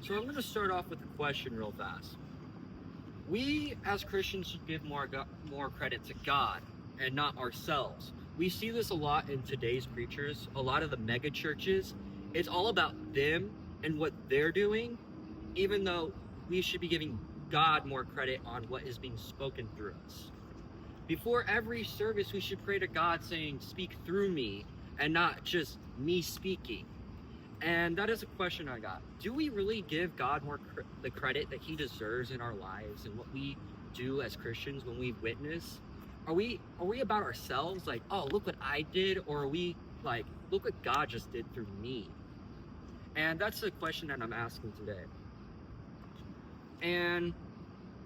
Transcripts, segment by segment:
So I'm going to start off with a question real fast. We as Christians should give more credit to God and not ourselves. We see this a lot in today's preachers, a lot of the mega churches. It's all about them and what they're doing, even though we should be giving God more credit on what is being spoken through us. Before every service, we should pray to God saying, "Speak through me," and not just me speaking. And that is a question I got. Do we really give God more the credit that he deserves in our lives and what we do as Christians when we witness? Are we about ourselves, like, "Oh, look what I did," or are we like, "Look what God just did through me"? And that's the question that I'm asking today. And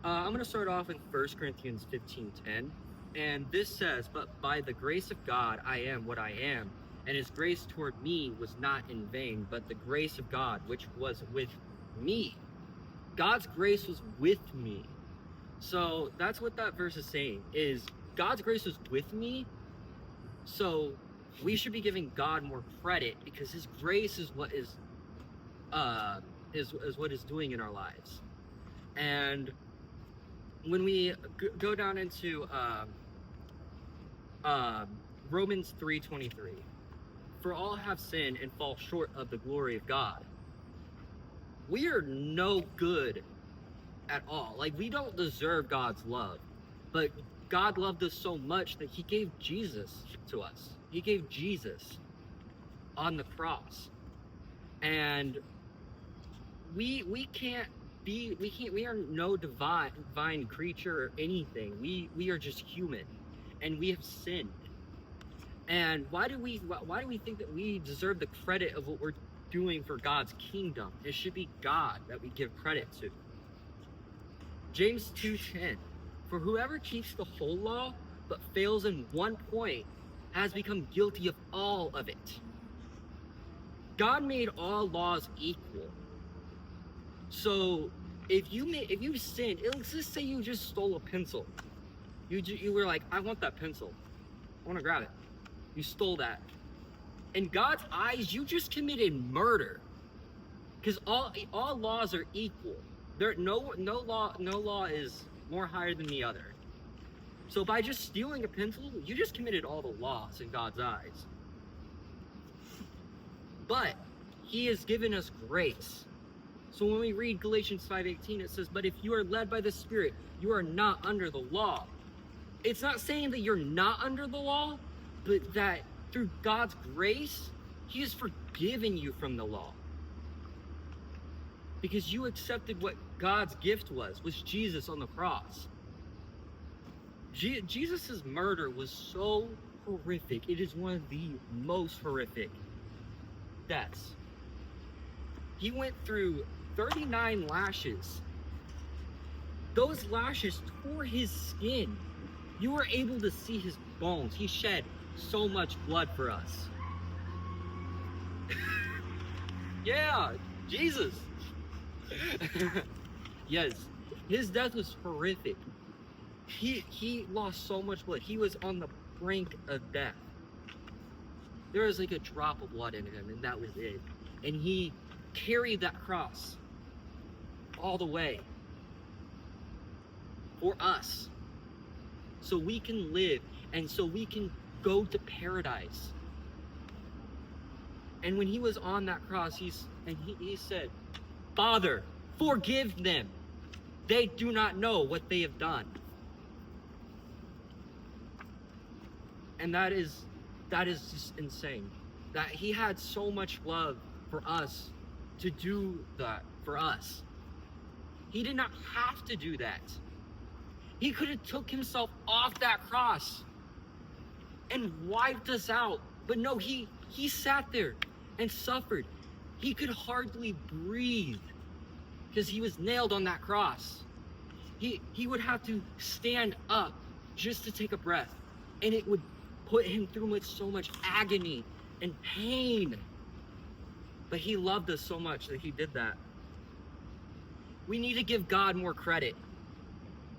I'm going to start off in 1 Corinthians 15:10. And this says, "But by the grace of God I am what I am, and his grace toward me was not in vain, but the grace of God which was with me." God's grace was with me. So that's what that verse is saying, is God's grace was with me. So we should be giving God more credit because his grace is what is what is doing in our lives. And when we go down into Romans 3:23, "For all have sinned and fall short of the glory of God." We are no good at all. Like, we don't deserve God's love, but God loved us so much that he gave Jesus to us. He gave Jesus on the cross. And we are no divine creature or anything. We are just human, and we have sinned. And why do we think that we deserve the credit of what we're doing for God's kingdom? It should be God that we give credit to. James 2:10, "For whoever keeps the whole law but fails in one point has become guilty of all of it." God made all laws equal. So if you sinned, let's just say you just stole a pencil. You were like, "I want that pencil. I want to grab it." You stole that. In God's eyes, you just committed murder, because all laws are equal. No law is more higher than the other. So by just stealing a pencil, you just committed all the laws in God's eyes. But he has given us grace. So when we read Galatians 5:18, it says, "But if you are led by the Spirit, you are not under the law." It's not saying that you're not under the law, but that through God's grace, he has forgiven you from the law. Because you accepted what God's gift was Jesus on the cross. Jesus' murder was so horrific. It is one of the most horrific deaths. He went through 39 lashes. Those lashes tore his skin. You were able to see his bones. He shed so much blood for us. Yeah, Jesus. Yes, his death was horrific. He lost so much blood. He was on the brink of death. There was like a drop of blood in him, and that was it. And he carried that cross all the way for us, so we can live and so we can go to paradise. And when he was on that cross, he said, "Father, forgive them. They do not know what they have done." And that is just insane. That he had so much love for us to do that for us. He did not have to do that. He could have took himself off that cross and wiped us out. But no, he sat there and suffered. He could hardly breathe because he was nailed on that cross. He would have to stand up just to take a breath, and it would put him through so much agony and pain. But he loved us so much that he did that. We need to give God more credit.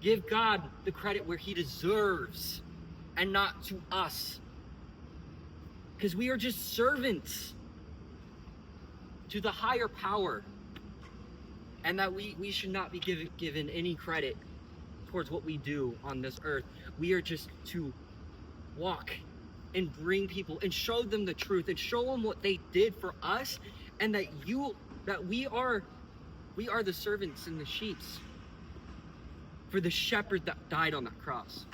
Give God the credit where he deserves and not to us. Because we are just servants to the higher power. and that we should not be given any credit towards what we do on this earth. We are just to walk and bring people and show them the truth and show them what they did for us, and that we are the servants and the sheep for the shepherd that died on that cross.